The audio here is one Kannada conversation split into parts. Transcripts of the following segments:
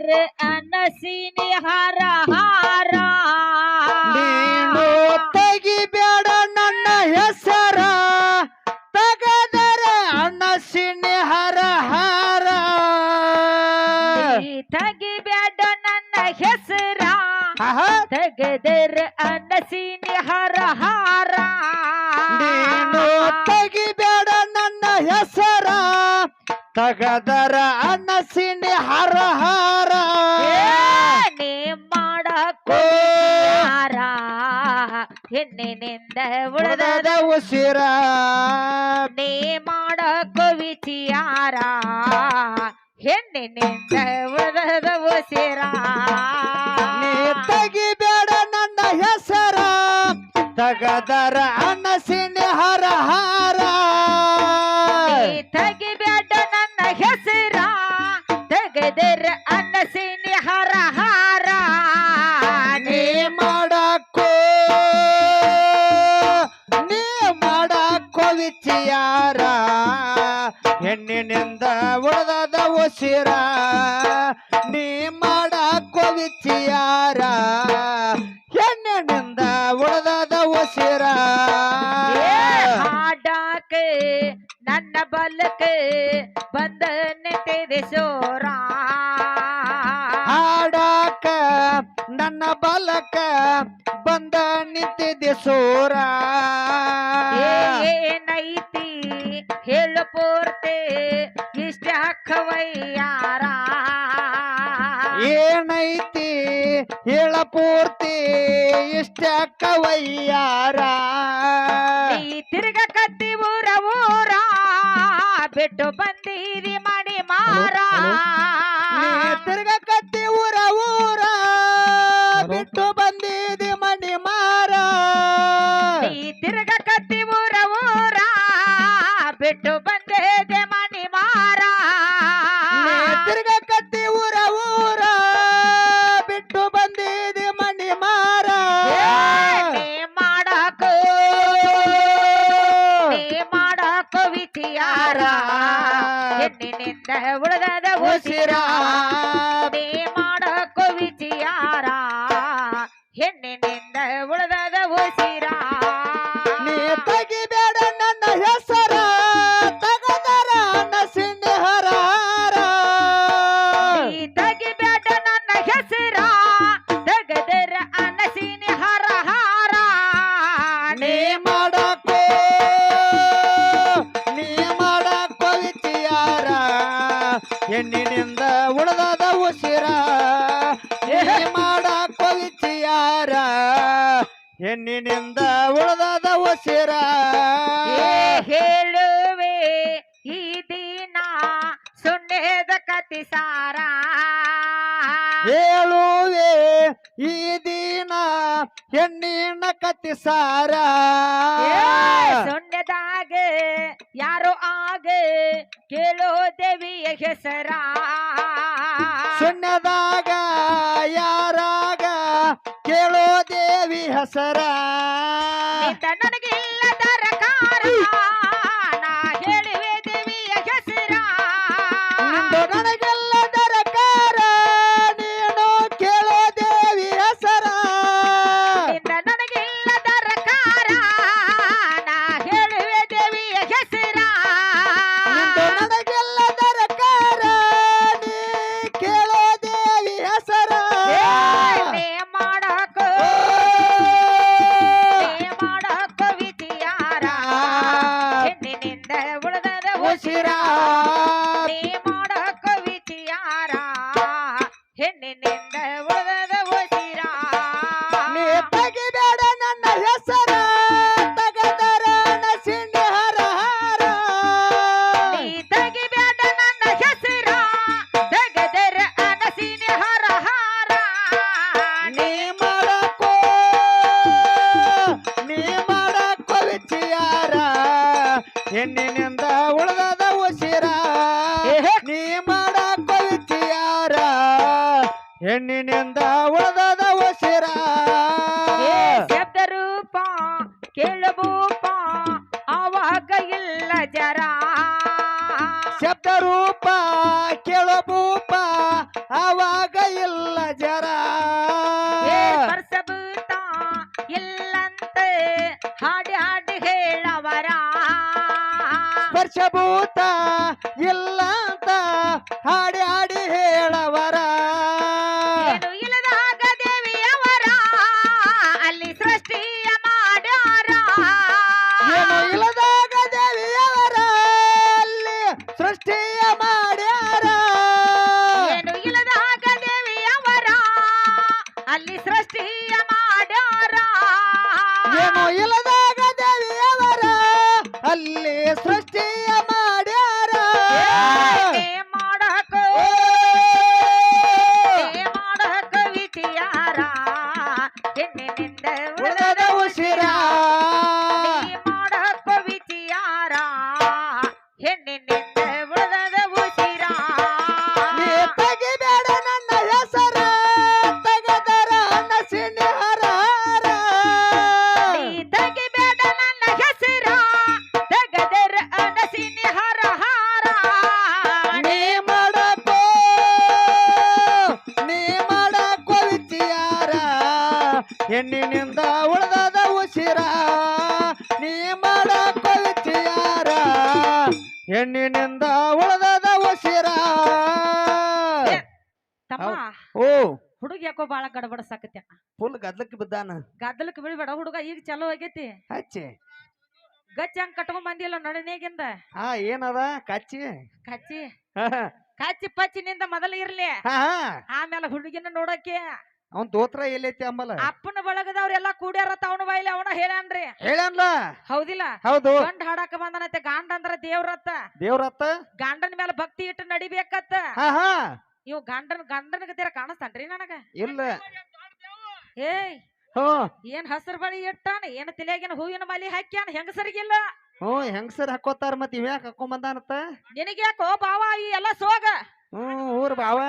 ತೆಗೆದರೆ ಅನಸಿನಿ ಹರ ಹಾರ ನೀನು ತೆಗಿಬೇಡ ನನ್ನ ಹೆಸರ ತಗದರೆ ಅನಸಿನಿ ಹರ ಹಾರ ತೆಗಿಬೇಡ ನನ್ನ ಹೆಸರ ತೆಗೆದರ ಅನಸಿನಿ ಹರ ಹಾರ ನೀನು ತೆಗಿಬೇಡ ನನ್ನ ಹೆಸರ ತಗದರ ಅನಸಿನಿ ಹರ ಹಾರ ನೀ ಮಾಡಕೋ ಯಾರ ಹೆಣ್ಣಿನಿಂದ ಉಳಿದದ ಉಸಿರ ನೀ ಮಾಡಕೋ ವಿಚಾರ ಹೆಣ್ಣಿನಿಂದ ಉಳಿದದ ಉಸಿರ ನೀ ತೆಗಿಬೇಡ ನನ್ನ ಹೆಸರ ತಗದರ ಅನಸಿನಿ ಹರ ಹಾರ ತೆಗಿಬೇಡ ನನ್ನ ಹೆಸರ ತೆಗೆದರ ಅನಸಿನಿ ಹರ ಹಾರ ನೀ ಮಾಡಕ್ಕೋ ವಿಚಾರ ಹೆಣ್ಣಿನಿಂದ ಉಳಿದದ ಉಸಿರ ನೀ ಮಾಡಕ್ಕೋ ವಿಚಾರ ಹೆಣ್ಣಿನಿಂದ ಉಳಿದದ ಉಸಿರ ಹಾಡಕ್ಕೆ ನನ್ನ ಬಲಕ್ಕೆ ಬಂದ ನಿಂತಿದೆ ಸೋರ ಹಾಡಕ ನನ್ನ ಬಲಕ ಬಂದ ನಿಂತಿದೆ ಸೋರ ಏನೈತಿ ಹೇಳು ಪೂರ್ತಿ ಇಷ್ಟ ಖವಯ್ಯಾರ ಏನೈತಿ ಹೇಳ ಪೂರ್ತಿ ಇಷ್ಟ ಕವಯ್ಯಾರ ಈ ತಿರ್ಗ ಕತ್ತಿ ಊರ ಊರ ಬಿಟ್ಟು ಬಂದೀರಿ ಮಣಿ ಮಾರ ತಿರ್ಗ ಕತ್ತಿ ಊರ ಊರ ಬಿಟ್ಟು ಬಂದಿದಿ ಮಣಿ ಮಾರ ಈ ತಿರ್ಗ ಕತ್ತಿ ಊರ ಊರ ಬಿಟ್ಟು ಬಂದಿದೆ ಮಣಿ ಮಾರ ತಿರ್ಗ ಕತ್ತಿ ಊರ ಊರ ಬಿಟ್ಟು ಬಂದಿದಿ ಮಣಿ ಮಾರ ಮಾಡಕೋ ವಿಚಾರ ಹೆಣ್ಣಿನಿಂದ ಉಳಿದದ ಉಸಿರ ನೀ ಮಾಡಕೋ ವಿಚಾರ ಹೆಣ್ಣಿನಿಂದ ಉಳಿದದ ಉಸಿರ ನೀ ತೆಗಿಬೇಡ ನನ್ನ ಹೆಸರ ತಗದರ ನಸಿನಿ ಹರ ನೀ ತೆಗಿಬೇಡ ನನ್ನ ಹೆಸರ ತೆಗೆದರ ಅನಸಿನಿ ಹರ ಹಾರ ನೀ ಮಾಡಕೋ ವಿಚಾರ ಹೆಣ್ಣಿನಿಂದ ಉಳಿದದ ಉಸಿರ ನೀ ಮಾಡಕೋ ವಿಚಾರ ಹೆಣ್ಣಿನಿಂದ ಉಳಿದದ ಉಸಿರ ಹೇಳುವೆ ಈ ದಿನ ಸುಣ್ಣದ ಕತಿ ಸಾರ ಹೇಳುವೆ ಈ ದಿನ ಹೆಣ್ಣಿನ ಕತಿ ಸಾರ ಸುಣ್ಣದಾಗ ಯಾರೋ ಆಗ ಕೇಳೋ ದೇವಿಯ ಹೆಸರ ಶೂನ್ಯದಾಗ ಯಾರಾಗ ಕೇಳೋ ದೇವಿ ಹೆಸರ ನನಗಿಲ್ಲ ದರಕಾರ ನಾ ಹೇಳುವೆ ದೇವಿಯ ಹೆಸರ ನನಗೆಲ್ಲ ದರಕಾರ ನೀನು ಕೇಳೋ ದೇವಿ ಹೆಸರ ನನಗಿಲ್ಲ ದರಕಾರ ನಾ ಹೇಳುವೆ ದೇವಿಯ ಹೆಸರ ನನಗೆಲ್ಲ ದರಕಾರ ನೀ ಕೇಳೋ ದೇವಿ ಹೆಸರ ಮಾಡಕೋ ವಿಚಾರ ಹೆಣ್ಣಿನಿಂದ ಉಳಿದದ ಉಸಿರ ನೀ ಮಾಡಕೋ ವಿಚಾರ ಹೆಣ್ಣಿನಿಂದ ಉಳಿದದ ಉಸಿರ ನೀ ತೆಗಿಬೇಡ ನನ್ನ ಹೆಸರ ತಗದರ ನಸಿನಿ ಹರ ಹಾರ ನೀ ತೆಗಿಬೇಡ ನನ್ನ ಹೆಸರ ತೆಗೆದರ ಅನಸಿನಿ ಹರ ಹಾರ ನೀ ಮಾಡಕೋ ವಿಚಾರ ಹೆಣ್ಣಿನಿಂದ ಉಳಿದದ ಉಸಿರ ನೀ ಮಾಡಕೋ ವಿಚಾರ ಹೆಣ್ಣಿನಿಂದ ಉಳಿದದ ಉಸಿರ ಶಬ್ದ ರೂಪ ಕೇಳಭೂಪ ಆವಾಗ ಇಲ್ಲ ಜರ ಶಬ್ದ ರೂಪ ಕೇಳೋ ಭೂಪ ಅವಾಗ ಅವಾಗ ಇಲ್ಲ ಜರ ಸ್ಪರ್ಶಭೂತ ಇಲ್ಲಂತೆ ಹಾಡಿ ಹಾಡಿ ಹೇಳವರ ಸ್ಪರ್ಶಭೂತ ಇಲ್ಲ ಅಂತ ಹಾಡಿ ಹಾಡಿ ಹೇಳವರ ಏನು ಇಲ್ಲದಾಗ ದೇವಿಯವರ ಅಲ್ಲಿ ಸೃಷ್ಟಿಯ ಮಾಡ್ಯಾರ ಏನು ಇಲ್ಲದಾಗ ದೇವಿಯವರ ಅಲ್ಲಿ ಸೃಷ್ಟಿಯ ಮಾಡ್ಯಾರ ಏನು ಇಲ್ಲದಾಗ ದೇವಿಯವರ ಅಲ್ಲಿ ಸೃಷ್ಟಿಯ ಮಾಡ್ಯಾರ ಏನು ಇಲ್ಲದಾಗ ದೇವಿಯವರ ಅಲ್ಲಿ ಸೃಷ್ಟಿಯ ಮಾಡ್ಯಾರ ಮಾಡಕ ಮಾಡಕ ವಿಚಿಯಾರ ಹೆಣ್ಣಿನಿಂದ ಉಳಿದ ಉಸಿರ ಮಾಡಕ ವಿಚಿಯಾರ ಹೆಣ್ಣಿನಿಂದ ಉಳಿದ ಉಸಿರ ನೀ ತೆಗಿಬೇಡ ನನ್ನ ಹೆಸರ ತೆಗೆದರ ನಸಿನಿ ಹರಾರ ನೀ ತೆಗಿಬೇಡ ನನ್ನ ಹೆಸರ ತೆಗೆದರ ಅನಸಿನಿ ಹರ ಹಾರ ನೀ ಮಾಡಕೋ ವಿಚಿಯಾರ ಹೆಣ್ಣಿನಿಂದ ಉಳಿದ ಉಸಿರ ನೀ ಮಾಡಕೋ ವಿಚಿಯಾರ ಹೆಣ್ಣಿನಿಂದ ಉಳಿದ ಉಸಿರ ತಮ್ಮ ಓ ಹುಡುಗ ಯಾಕೋ ಬಾಳ ಗಡಬಡಸಾಕತ್ಯ ಫುಲ್ ಗದ್ಲಕ್ಕೆ ಬಿದ್ದಾನ ಗದ್ದಲಕ್ಕೆ ಬೀಳ್ಬೇಡ ಹುಡುಗ ಈಗ ಚಲೋ ಆಗೈತಿ ಹಚ್ಚಿ ಗಚ್ಚ ಹಂಗ್ ಕಟ್ಕೊಂಡ್ ಬಂದಿಲ್ಲ ನಡನೇಗಿಂದ ಹಾ ಏನದ ಕಚ್ಚಿ ಕಚ್ಚಿ ಹಾ ಕಚ್ಚಿ ಪಚ್ಚಿನಿಂದ ಮೊದಲು ಇರ್ಲಿ ಹಾ ಆಮೇಲೆ ಹುಡುಗಿನ ನೋಡಕ್ಕೆ ಅವನ್ ದೋತ್ರ ಎಲ್ಲೈತಿ ಅಂಬಲ್ಲ ಅಪ್ಪನ ಬಳಗದವ್ರೆಲ್ಲಾ ಕೂಡ್ಯಾರತ್ತ ಅವನ ಬಾಯಿಲಿ ಅವನ ಹೇಳ್ಯಾನ್ರಿ ಹೇಳನ್ಲ ಹೌದಿಲ್ಲ ಹೌದು ಗಂಡ ಹಾಡಾಕ ಬಂದನತ್ತೆ ಗಾಂಡ ಅಂದ್ರ ದೇವ್ರತ್ತ ದೇವ್ರತ್ತ ಗಂಡನ ಮೇಲೆ ಭಕ್ತಿ ಇಟ್ಟು ನಡಿಬೇಕತ್ತ ಹಾ ಹಾ ಇವ್ ಗಂಡನ ಗತಿರ ಕಾಣಿಸ್ತಾನ್ರಿ ನನಗ ಇಲ್ಲ ಏಯ್ ಹ್ಮ್ ಏನ್ ಹಸರು ಬಳಿ ಇಟ್ಟಾನ ಏನ್ ತಲೆಯಾಗಿನ ಹೂವಿನ ಮಾಲಿ ಹಾಕ್ಯಾನ ಹೆಂಗಸರಿಗಿಲ್ಲ ಹ್ಮ್ ಹೆಂಗಸರ್ ಹಾಕೋತಾರ ಮತ್ ಇವ್ಯಾಕ ಹಾಕೊಂಡ್ ಬಂದಾನತ್ತ ನಿನಗ್ಯಾಕೋ ಬಾವ ಈ ಎಲ್ಲ ಸೋಗ ಊರ್ ಬಾವ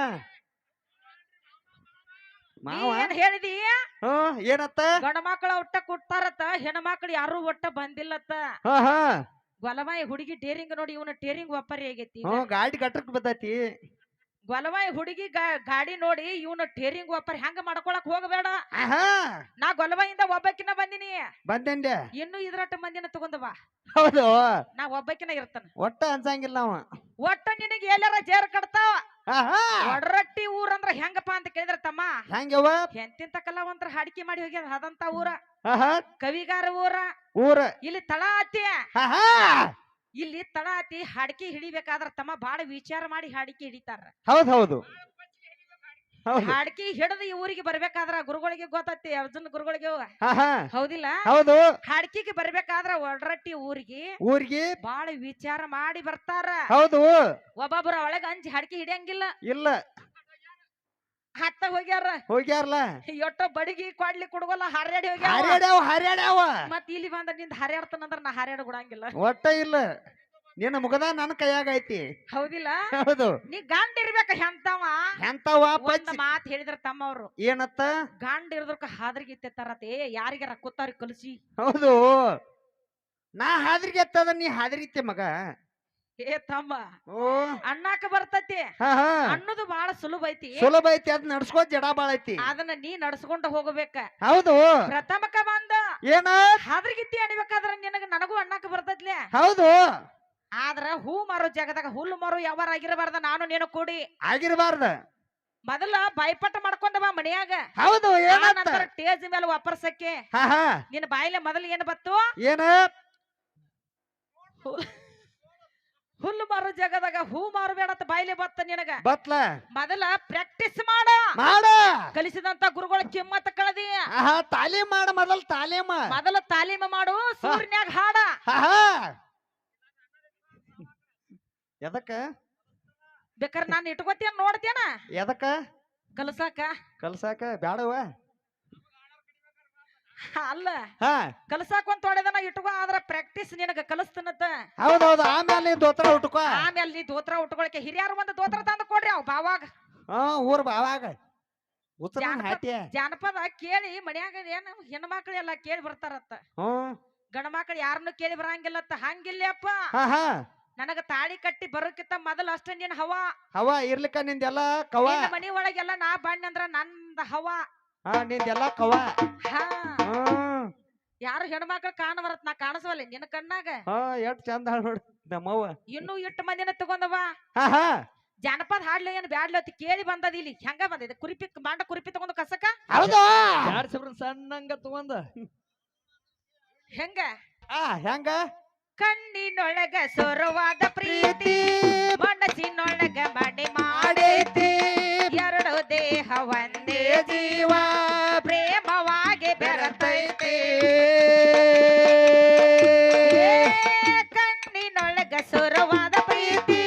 ನೀ ಮಾವ ಏನ್ ಹೇಳಿದಿ ಏನತ್ತ ಗಂಡ ಮಕ್ಕಳ ಒಟ್ಟ ಕೊಟ್ಟಾರತ್ತ ಹೆಣ್ಮಕ್ಳು ಯಾರು ಒಟ್ಟ ಬಂದಿಲ್ಲತ್ತ ಹಾ ಹಾ ಗೊಲವಾಯಿ ಹುಡುಗಿ ಟೇರಿಂಗ್ ನೋಡಿ ಇವನ ಟೇರಿಂಗ್ ಒಪ್ಪರಿ ಆಗೈತಿ ಗಾಡಿ ಕಟ್ಟಕ್ ಬರ್ತೈತಿ ಗೊಲವಾಯಿ ಹುಡುಗಿ ಗಾಡಿ ನೋಡಿ ಇವನ ಟೇರಿಂಗ್ ಒಪ್ಪರಿ ಹೆಂಗ ಮಾಡ್ಕೊಳಕ್ ಹೋಗಬೇಡ ಆಹಾ ನಾ ಗೊಲವಾಯಿಂದ ಒಬ್ಬಕಿನ ಬಂದಿನಿ ಬಂದೇಂಡೆ ಇನ್ನು ಇದ್ರಟ್ಟ ಮಂದಿನ ತಗೊಂಡ್ ಬಾ ಹೌದು ನಾ ಒಬ್ಬಕಿನ ಇರ್ತಾನ ಒಟ್ಟ ಅನ್ಸಂಗಿಲ್ಲ ಅವ ಒಟ್ಟ ನಿನಗೆ ಎಲ್ಲಾರ ಜೇರ್ ಕಟ್ತಾವ ಆಹಾ ಒಡರಟ್ಟಿ ಊರಂದ್ರ ಹೆಂಗಪ್ಪ ಅಂತ ಕೇಳಿದ್ರ ತಮ್ಮ ಹೆಂಗವ ಎಂತಿಂತ ಕಲಾವಂತರ ಹಾಡಿಕೆ ಮಾಡಿ ಹೋಗ್ಯಾರ ಅದಂತ ಊರ ಆಹಾ ಕವಿಗಾರ ಊರ ಊರ ಇಲ್ಲಿ ತಳ ಆತಿ ಆಹಾ ಇಲ್ಲಿ ತಳ ಆತಿ ಹಾಡಿಕೆ ಹಿಡಿಬೇಕಾದ್ರ ತಮ್ಮ ಬಾಳ ವಿಚಾರ ಮಾಡಿ ಹಾಡಿಕೆ ಹಿಡಿತಾರ ಹೌದ್ ಹೌದು ಹೌದು ಹಾಡ್ಕಿ ಹಿಡಿದು ಈ ಊರಿಗೆ ಬರ್ಬೇಕಾದ್ರ ಗುರುಗಳಿಗೆ ಗೊತ್ತೈತಿ ಅರ್ಜುನ್ ಗುರುಗಳಿಗೆ ಆಹಾ ಹೌದಿಲ್ಲ ಹೌದು ಹಾಡ್ಕಿಗೆ ಬರ್ಬೇಕಾದ್ರ ಒಡ್ರಟ್ಟಿ ಊರಿಗೆ ಬಾಳ ವಿಚಾರ ಮಾಡಿ ಬರ್ತಾರ ಹೌದು ಒಬ್ಬೊಬ್ರ ಒಳಗ ಅಂಜಿ ಹಾಡ್ಕಿ ಹಿಡಿಯಂಗಿಲ್ಲ ಇಲ್ಲ ಹತ್ತ ಹೋಗ್ಯಾರಲ್ಲ ಎಷ್ಟೋ ಬಡಿಗಿ ಕೊಡ್ಲಿ ಕುಡ್ಗೋಲ್ಲ ಹಾರ್ಯಾಡಿ ಹೋಗ್ಯಾರ ಹರ್ಯಾಡ್ಯಾವ ಮತ್ ಇಲ್ಲಿ ಬಂದ ನಿಂದ ಹಾರ್ಯಾಡ್ತಾನಂದ್ರ ನಾ ಹಾರ್ಯಾಡ ಬಿಡಂಗಿಲ್ಲ ಒಟ್ಟ ಇಲ್ಲ ನಿನ್ನ ಮುಗದ ನನ್ನ ಕೈಯಾಗ ಐತಿ ಹೌದಿಲ್ಲ ಹೌದು ನೀ ಗಂಡ ಇರ್ಬೇಕ ಎಂತವ ಎಂತವ ಒಂದ್ ಮಾತ್ ಹೇಳಿದ್ರ ತಮ್ಮವ್ರು ಏನತ್ತ ಗಂಡ ಇರೋದಕ್ಕ ಹಾದ್ರಿಗೆ ತರತೆ ಯಾರಿಗಾರ ಕೂತಾರಿ ಕಲಿಸಿ ಹೌದು ನಾ ಹಾದ್ರಿಗೆ ಎತ್ತದ ನೀ ಹಾದ್ರಿತ್ತೆ ಮಗ ಏ ತಮ್ಮ ಓ ಅಣ್ಣಾಕ ಬರ್ತತಿ ಹಾ ಹಾ ಅನ್ನೋದು ಬಹಳ ಸುಲಭ ಐತಿ ಸುಲಭ ಐತಿ ಅದ್ ನಡ್ಸ್ಕೋದ್ ಜಡ ಬಾಳ ಐತಿ ಅದನ್ನ ನೀ ನಡ್ಸ್ಕೊಂಡ ಹೋಗಬೇಕ ಹೌದು ಪ್ರಥಮಕ ಬಂದ ಏನ ಹಾದ್ರಗಿತ್ತಿ ಅಣಿಬೇಕಾದ್ರ ನಿನಗ ನನಗೂ ಅಣ್ಣಾಕ ಬರ್ತೈತ್ಲೆ ಹೌದು ಆದ್ರ ಹೂ ಮಾರೋ ಜಾಗದಾಗ ಹುಲ್ಲು ಮಾರೋ ಯಾವಾರ ಆಗಿರಬಾರ್ದ ನಾನು ನೀನು ಕೂಡಿ ಆಗಿರಬಾರ್ದ ಮೊದಲ ಬಾಯ್ಪಟ್ಟ ಮಾಡ್ಕೊಂಡ ಬಾ ಮನ್ಯಾಗ ಹೌದು ಏನಂತ ನಂತರ ಟೇಜ್ ಮೇಲೆ ವಾಪರ್ಸಕ್ಕೆ ಹಾ ಹಾ ನಿನ್ನ ಬಾಯಿಲೆ ಮೊದಲು ಏನ್ ಬತ್ತು ಏನ ಹುಲ್ಲು ಮಾರೋ ಜಾಗದಾಗ ಹೂ ಮಾರಬೇಡತ್ತ ಬಾಯಿಲೆ ಬತ್ತ ನಿನಗ ಬತ್ಲ ಮೊದಲ ಪ್ರಾಕ್ಟೀಸ್ ಮಾಡ ಮಾಡ ಕಲಿಸಿದಂತ ಗುರುಗಳ ಕಿಮ್ಮತ್ತ ಕಳದಿ ಆಹಾ ತಾಲೀಮ್ ಮಾಡ ಮೊದಲ ತಾಲೀಮ ಮಾಡು ಸೂರ್ನ್ಯಾಗ ಹಾಡ ಆಹಾ ಎದಕ್ಕ ಬೇಕಾರೆ ನಾನು ಇಟ್ಕೋತೀಯ ನೋಡ್ತೇನ ಎದಕ್ಕ ಕಲ್ಸಾಕ ಬ್ಯಾಡವ ಅಲ್ಲ ಹಾ ಕಲ್ಸಾಕ ಒಂದ್ ತೊಡೆದನ ಇಟ್ಕೋ ಆದ್ರ ಪ್ರಾಕ್ಟೀಸ್ ನಿನಗ ಕಲಿಸ್ತನತ್ತ ಹೌದೌದು ಆಮೇಲೆ ನೀ ದೋತ್ರ ಉಟ್ಕೋ ಆಮೇಲೆ ನೀ ದೋತ್ರ ಉಟ್ಕೊಳಕ್ಕೆ ಹಿರಿಯರು ಒಂದು ದೋತ್ರ ತಂದು ಕೊಡ್ರಿ ಅವ್ ಬಾವಾಗ ಊರ್ ಬಾವಾಗ ಜಾನಪದ ಕೇಳಿ ಮನ್ಯಾಗ ಏನ್ ಹೆಣ್ಮಕ್ಳು ಎಲ್ಲಾ ಕೇಳಿ ಬರ್ತಾರತ್ತ ಗಂಡ ಮಕ್ಳು ಯಾರನ್ನು ಕೇಳಿ ಬರಂಗಿಲ್ಲತ್ತ ಹಂಗಿಲ್ಲಪ್ಪ ನನಗ ತಾಳಿ ಕಟ್ಟಿ ಬರೋಕ್ಕಿಂತ ಮೊದಲು ಅಷ್ಟ ನಿನ್ ಹವಾ ಹವಾ ಇರ್ಲಿಕ್ಕ ನಿಂದೆಲ್ಲ ಕವ ನಿನ್ನ ಮನಿ ಒಳಗೆಲ್ಲ ನಾ ಬಣ್ಣ ಅಂದ್ರ ನಂದ ಹವಾ ಹಾ ನಿಂದೆಲ್ಲ ಕವ ಹಾ ಹ್ಮ್ ಯಾರು ಹೆಣ್ಮಕ್ಳು ಕಾಣ ಬರತ್ ನಾ ಕಾಣಿಸವಲ್ಲ ನಿನ್ನ ಕಣ್ಣಾಗ ಹಾ ಎಷ್ಟ್ ಚಂದ ಹಾಡ್ ನೋಡ್ ನಮ್ಮವ್ವ ಇನ್ನೂ ಇಟ್ಟು ಮಂದಿನ ತಗೊಂಡವ ಹಾ ಹಾ ಜಾನಪದ ಹಾಡ್ಲಿ ಏನ್ ಬ್ಯಾಡ್ಲಿ ಅಂತ ಕೇಳಿ ಬಂದದ ಇಲ್ಲಿ ಹೆಂಗ ಬಂದಿದೆ ಕುರಿಪಿ ಮಾಂಡ ಕುರಿಪಿ ತಗೊಂಡು ಕಸಕ ಹೌದು ಯಾರ್ ಸಬ್ರ ಸಣ್ಣಂಗ ತಗೊಂಡ ಹೆಂಗ ಹೆಂಗ ಕಣ್ಣಿನೊಳಗ ಸೊರವಾದ ಪ್ರೀತಿ ಮನಸ್ಸಿನೊಳಗ ಮಣಿ ಮಾಡೈತಿ ಎರಡು ದೇಹ ಒಂದೇ ಜೀವ ಪ್ರೇಮವಾಗಿ ಬೆರತೈತಿ ಕಣ್ಣಿನೊಳಗ ಸೊರವಾದ ಪ್ರೀತಿ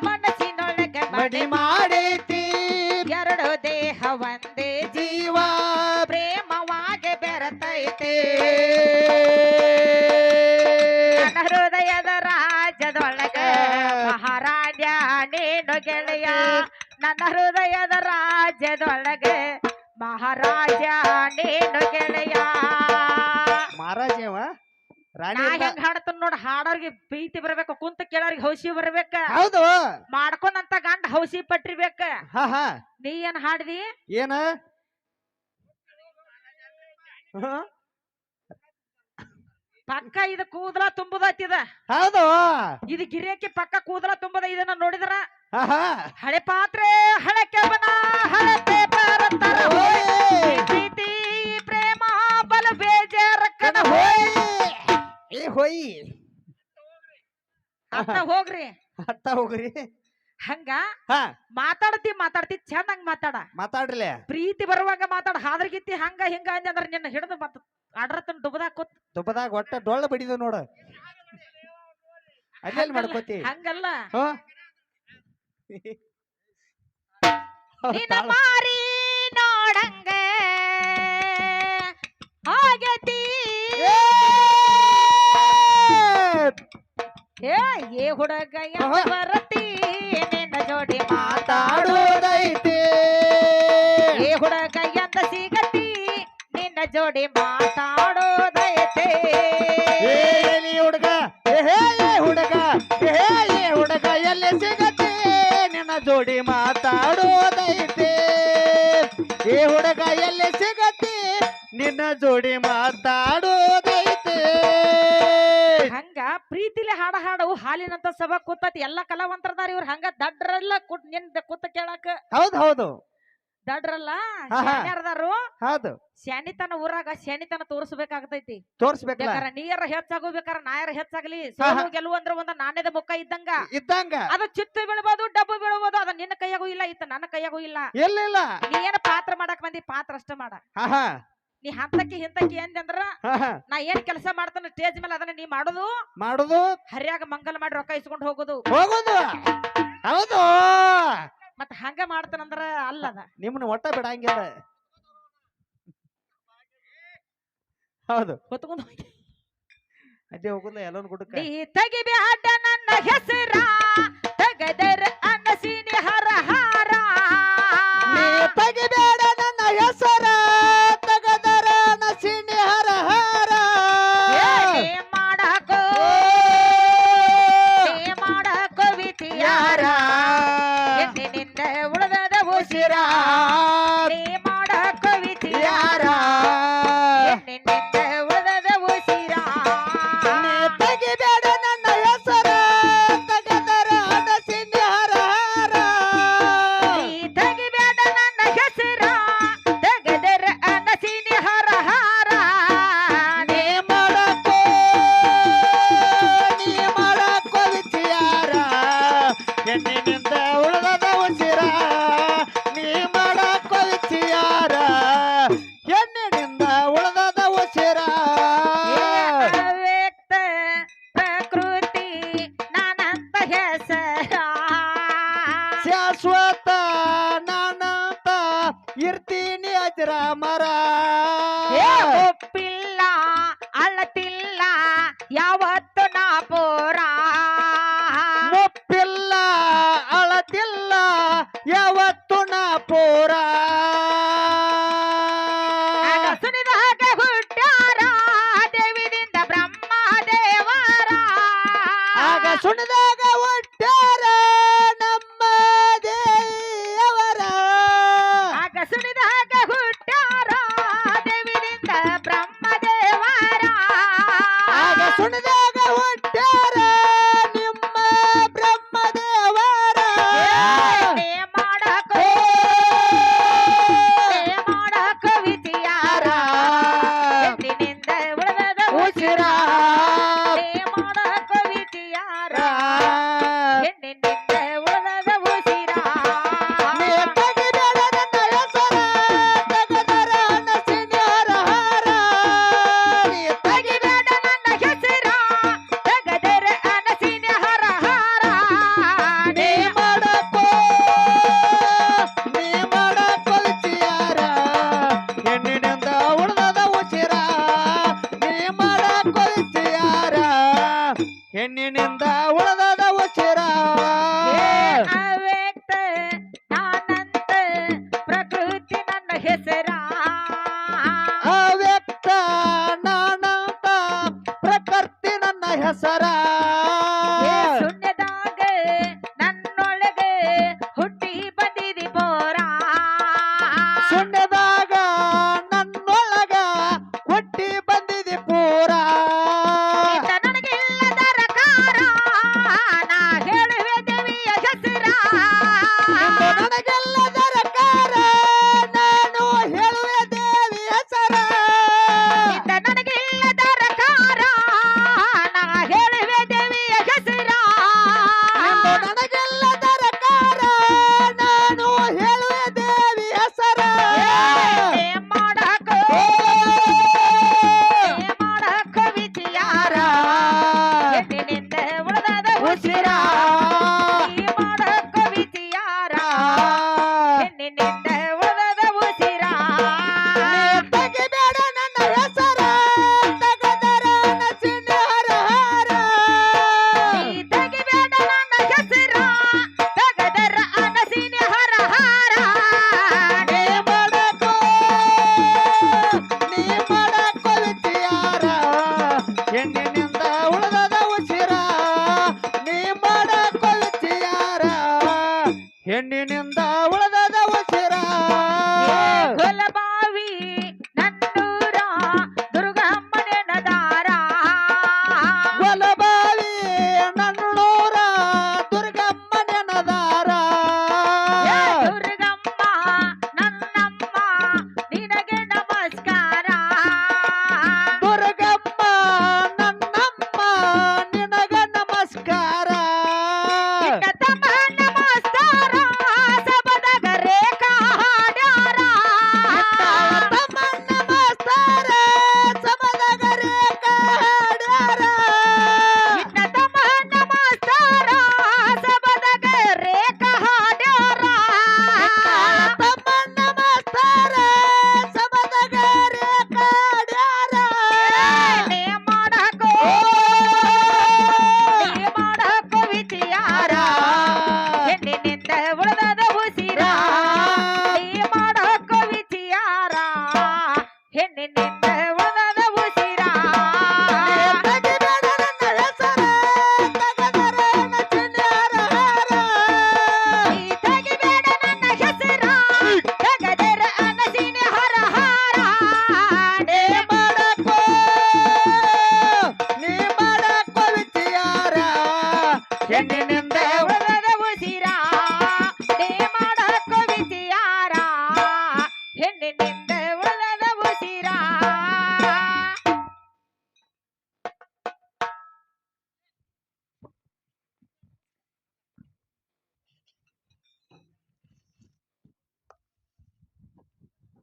ಮನಸ್ಸಿನೊಳಗ ಮಡಿ ಮಣಿ ಮಾಡೈತಿ ಎರಡು ದೇಹ ಒಂದೇ ಜೀವ ಪ್ರೇಮವಾಗಿ ಬೆರತೈತಿ ನನ್ನ ಹೃದಯದ ರಾಜ್ಯದೊಳಗ ಮಹಾರಾಜ ನೀನು ಗೆಳೆಯ ನನ್ನ ಹೃದಯದ ರಾಜ್ಯದೊಳಗೆ ಮಹಾರಾಜ ನೀನು ಗೆಳೆಯ ಮಹಾರಾಜವ ರಾಣಿ ನಾ ಇಲ್ಲ. ಹೆಂಗ್ ಹಾಡ್ತಾನ ನೋಡ ಹಾಡೋರ್ಗೆ ಪ್ರೀತಿ ಬರ್ಬೇಕು ಕುಂತ ಕೇಳೋರ್ಗೆ ಹೌಸಿ ಬರ್ಬೇಕ ಹೌದು ಮಾಡ್ಕೊಂಡಂತ ಗಂಡ ಹೌಸಿ ಪಟ್ಟಿರ್ಬೇಕ ಹಾ ಹಾ ನೀ ಏನ್ ಹಾಡ್ದಿ ಏನ ಹಾ? ಪಕ್ಕ ಇದು ಕೂದಲ ತುಂಬುದತ್ತಿದ ಹೌದು ಇದು ಗಿರಿಯಕ್ಕೆ ಪಕ್ಕ ಕೂದಲ ತುಂಬದ ಇದನ್ನ ನೋಡಿದ್ರ ಹಾ ಹಾ ಹಳೆ ಪಾತ್ರೆ ಹಳೆ ಕೆಬನ ಹಳೆ ಪೇಪರ್ ಅಂತಾರ ಓಯ್! ಪ್ರೀತಿ ಪ್ರೇಮ ಬಲ ಬೇಜಾರಕ್ಕನ ಹೋಯ್ ಏ ಹೋಯ್ ಅಂತ ಹೋಗ್ರಿ ಅತ್ತ ಹೋಗ್ರಿ ಹಂಗ ಹಾ ಮಾತಾಡ್ತಿ ಚಂದಂಗ್ ಮಾತಾಡ ಮಾತಾಡ್ರಲೆ ಪ್ರೀತಿ ಬರುವಾಗ ಮಾತಾಡ ಹಾದ್ರಗಿತ್ತಿ ಹಂಗ ಹಿಂಗ ಅಂದ್ರ ನಿನ್ನ ಹಿಡಿದು ಮತ್ತ ಅಡ್ರತನ ದುಬದಾಗ ಕೂತ್ ತುಪ್ಪದಾಗ ಒಟ್ಟ ಡೊಳ್ಳ ಬಡಿದು ನೋಡ ಅಲ್ಲೆಲ್ಲಿ ಮಾಡ್ಕೋತಿ ಹಂಗಲ್ಲ ಹಾ ನಿನ್ನ ಮಾರಿ ನೋಡಂಗ ಆಗತಿ ಏ ಹುಡುಗ ಎಂದ ಬರತಿ ನಿನ್ನ ಜೋಡಿ ಮಾತಾಡೋದೈತಿ ಏ ಹುಡುಗ ಎಂದ ಸಿಗತಿ ನಿನ್ನ ಜೋಡಿ ಮಾತಾಡೋದೈತೆ ಏ ಹುಡುಗ ಏ ಹುಡುಗ ಏ ಹುಡುಗ ಎಲ್ಲಿ ಸಿಗತ್ತೆ ನಿನ್ನ ಜೋಡಿ ಮಾತಾಡೋದೈತೆ ಏ ಹುಡುಗ ಎಲ್ಲಿ ಸಿಗತ್ತೆ ನಿನ್ನ ಜೋಡಿ ಮಾತಾಡೋದೈತೆ ಹಂಗ ಪ್ರೀತಿಲಿ ಹಾಡು ಹಾಲಿನಂತ ಸಭಾ ಕೂತತಿ ಎಲ್ಲಾ ಕಲಾವಂತರದಾರ ಇವ್ರ ಹಂಗ ದಡ್ರಲ್ಲ ನಿಂದ ಕೂತ ಕೇಳಾಕ ಹೌದು ಹೌದು ದಡ್ರಲ್ಲ ಹಾ, ಹಾ. ಶಾಣ್ಯರದಾರು ಹೌದು ಶಾಣಿತನ ಊರಾಗ ಶಾಣಿತನ ತೋರಿಸ್ಬೇಕಾಗ್ತೈತಿ ತೋರ್ಸ್ಬೇಕಲ್ಲ ಬೇಕಾರ ನೀಯರ ಹೆಚ್ಚಾಗೋಬೇಕಾರ ನಾಯರ ಹೆಚ್ಚಾಗ್ಲಿ ಹಾ, ಹಾ. ಸೋಲು ಗೆಲುವು ಅಂದ್ರ ಒಂದ ನಾಣ್ಯದ ಮುಖ ಇದ್ದಂಗ ಇದ್ದಂಗ ಅದು ಚಿತ್ತು ಬೀಳ್ಬೋದು ಡಬ್ಬು ಬೀಳ್ಬೋದು ಅದ ನಿನ್ನ ಕೈಯಾಗೂ ಇಲ್ಲ ಇತ್ತ ನನ್ನ ಕೈಯಾಗೂ ಇಲ್ಲ ಇಲ್ಲ ನೀ ಏನ ಪಾತ್ರ ಮಾಡಕ್ ಬಂದಿ ಪಾತ್ರ ಅಷ್ಟ ಮಾಡ ಹಾ ಹಾ ನೀ ಹಂತಕ್ಕಿ ಹಿಂತಕ್ಕಿ ಅಂದ್ರ ಹಾ ಹಾ ನಾ ಏನ್ ಕೆಲಸ ಮಾಡ್ತಾನ ಸ್ಟೇಜ್ ಮೇಲೆ ಅದನ್ನ ನೀ ಮಾಡುದು ಮಾಡುದು ಹರ್ಯಾಗ ಮಂಗಲ ಮಾಡಿ ರೊಕ್ಕ ಇಸ್ಕೊಂಡು ಹೋಗುದು ಹೋಗುದು ಹೌದು ಮತ್ತ ಹಂಗ ಮಾಡ್ತಾನಂದ್ರ ಅಲ್ಲದ ನಿಮ್ಮನ್ನ ಒಟ್ಟ ಬಿಡಂಗಿಲ್ಲ ಹೌದು ಹೊತ್ಕೊಂಡು ಅದೇ ಹೋಗುದ ಎಲ್ಲೋನ್ ಗುಡ್ಕ ನೀ ತೆಗಿಬ್ಯಾಡ ನನ್ನ ಹೆಸರ ತೆಗದರ ಅನ್ನಸಿನಿ ಹರ ಹಾರ ನೀ ತೆಗಿಬೇಡ ನನ್ನ ಹೆಸರ ತಗದರ ನಸಿನಿ ಹರ ಹರ ಏ ಮಾಡಕೋ ಏ ಮಾಡಕೋ ವಿತಿಯಾರ ಎಂದಿನಿಂದ ಉಳಿದದ ಉಸಿರ ನೀ ಮಾಡಕೋ ವಿತಿಯಾರ ಎಂದಿನಿಂದ ಉಳಿದದ ಉಸಿರ ನೀ ತೆಗಿಬೇಡ ನನ್ನ ಹೆಸರ ತಗದರ ನಸಿನಿ ಹರ ಹರ ನೀ ತೆಗಿಬ್ಯಾಡ ನನ್ನ ಹೆಸರ ತೆಗದರ ಅನ್ನಸಿನಿ ಹರ ಹಾರ ನೀ ಮಾಡಕೋ ವಿಚಾರ ಹೆಣ್ಣಿನಿಂದ ಉಳಿದದ ಉಸಿರ ನೀ ಮಾಡಕೋ ವಿಚಾರ ಹೆಣ್ಣಿನಿಂದ ಉಳಿದದ ಉಸಿರ ಅವ್ಯಕ್ತ ಪ್ರಕೃತಿ ನಾನಂತ ಹೆಸರ ಶಾಶ್ವತ ನಾನಂತ ಇರ್ತೀನಿ ಅಜ್ರ ಮರ ಒಪ್ಪಿಲ್ಲ ಅಳತಿಲ್ಲ ಯಾವತ್ತು ನಾ ಪೋರ ಮುಪ್ಪಿಲ್ಲ ಅಳತಿಲ್ಲ ಯಾವತ್ತು ನಾ ಪೂರ